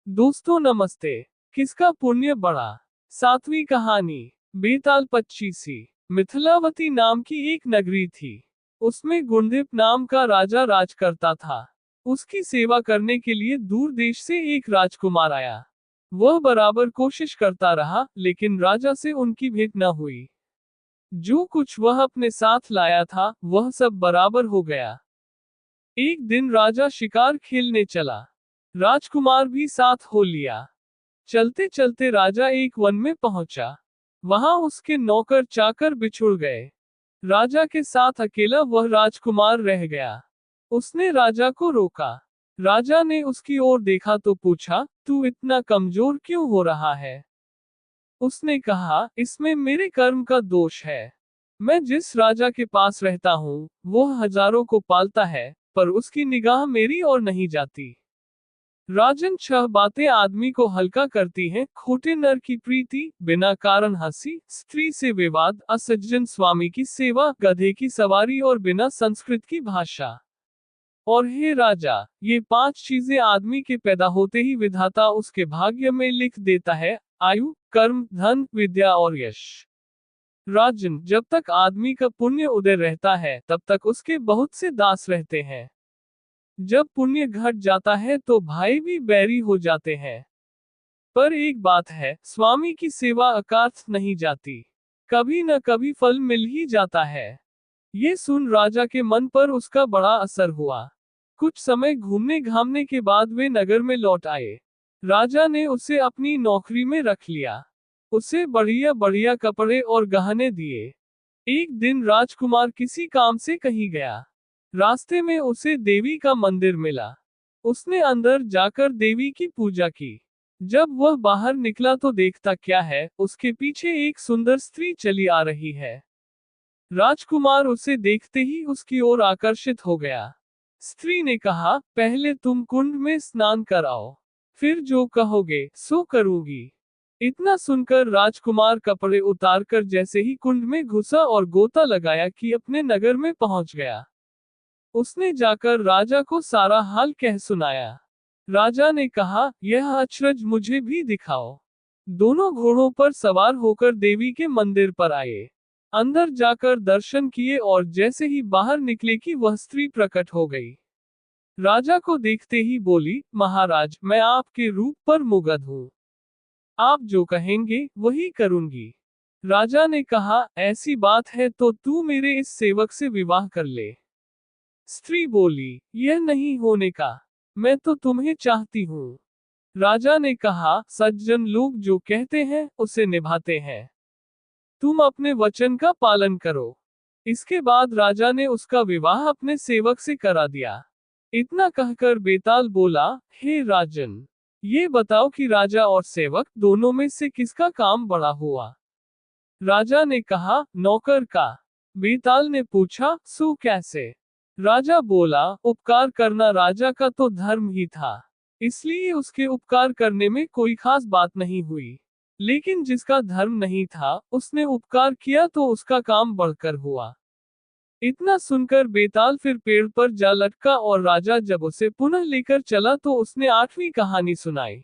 दोस्तों नमस्ते। किसका पुण्य बड़ा। 7वीं कहानी। बेताल 25सी। मिथिलावती नाम की एक नगरी थी। उसमें गुणदीप नाम का राजा राज करता था। उसकी सेवा करने के लिए दूर देश से एक राजकुमार आया। वह बराबर कोशिश करता रहा, लेकिन राजा से उनकी भेंट न हुई। जो कुछ वह अपने साथ लाया था, वह सब बराबर हो गया। एक दिन राजा शिकार खेलने चला। राजकुमार भी साथ हो लिया। चलते चलते राजा एक वन में पहुंचा। वहां उसके नौकर चाकर बिछुड़ गए। राजा के साथ अकेला वह राजकुमार रह गया। उसने राजा को रोका। राजा ने उसकी ओर देखा तो पूछा, तू इतना कमजोर क्यों हो रहा है। उसने कहा, इसमें मेरे कर्म का दोष है। मैं जिस राजा के पास रहता हूँ, वह हजारों को पालता है, पर उसकी निगाह मेरी ओर नहीं जाती। राजन, 6 बातें आदमी को हल्का करती हैं: खोटे नर की प्रीति, बिना कारण हंसी, स्त्री से विवाद, असज्जन स्वामी की सेवा, गधे की सवारी और बिना संस्कृत की भाषा। और हे राजा, ये 5 चीजें आदमी के पैदा होते ही विधाता उसके भाग्य में लिख देता है: आयु, कर्म, धन, विद्या और यश। राजन, जब तक आदमी का पुण्य उदय रहता है, तब तक उसके बहुत से दास रहते हैं। जब पुण्य घट जाता है तो भाई भी बैरी हो जाते हैं। पर एक बात है, स्वामी की सेवा अकार्थ नहीं जाती। कभी न कभी फल मिल ही जाता है। ये सुन राजा के मन पर उसका बड़ा असर हुआ। कुछ समय घूमने घामने के बाद वे नगर में लौट आए। राजा ने उसे अपनी नौकरी में रख लिया। उसे बढ़िया बढ़िया कपड़े और गहने दिए। एक दिन राजकुमार किसी काम से कहीं गया। रास्ते में उसे देवी का मंदिर मिला। उसने अंदर जाकर देवी की पूजा की। जब वह बाहर निकला तो देखता क्या है, उसके पीछे एक सुंदर स्त्री चली आ रही है। राजकुमार उसे देखते ही उसकी ओर आकर्षित हो गया। स्त्री ने कहा, पहले तुम कुंड में स्नान कराओ, फिर जो कहोगे सो करूंगी। इतना सुनकर राजकुमार कपड़े उतारकर जैसे ही कुंड में घुसा और गोता लगाया कि अपने नगर में पहुंच गया। उसने जाकर राजा को सारा हाल कह सुनाया। राजा ने कहा, यह अचरज मुझे भी दिखाओ। दोनों घोड़ों पर सवार होकर देवी के मंदिर पर आए। अंदर जाकर दर्शन किए और जैसे ही बाहर निकले कि वह स्त्री प्रकट हो गई। राजा को देखते ही बोली, महाराज, मैं आपके रूप पर मुग्ध हूँ। आप जो कहेंगे वही करूंगी। राजा ने कहा, ऐसी बात है तो तू मेरे इस सेवक से विवाह कर ले। स्त्री बोली, यह नहीं होने का। मैं तो तुम्हें चाहती हूँ। राजा ने कहा, सज्जन लोग जो कहते हैं उसे निभाते हैं। तुम अपने वचन का पालन करो। इसके बाद राजा ने उसका विवाह अपने सेवक से करा दिया। इतना कहकर बेताल बोला, हे राजन, ये बताओ कि राजा और सेवक दोनों में से किसका काम बड़ा हुआ। राजा ने कहा, नौकर का। बेताल ने पूछा, सो कैसे। राजा बोला, उपकार करना राजा का तो धर्म ही था, इसलिए उसके उपकार करने में कोई खास बात नहीं हुई। लेकिन जिसका धर्म नहीं था, उसने उपकार किया तो उसका काम बढ़कर हुआ। इतना सुनकर बेताल फिर पेड़ पर जा लटका और राजा जब उसे पुनः लेकर चला तो उसने 8वीं कहानी सुनाई।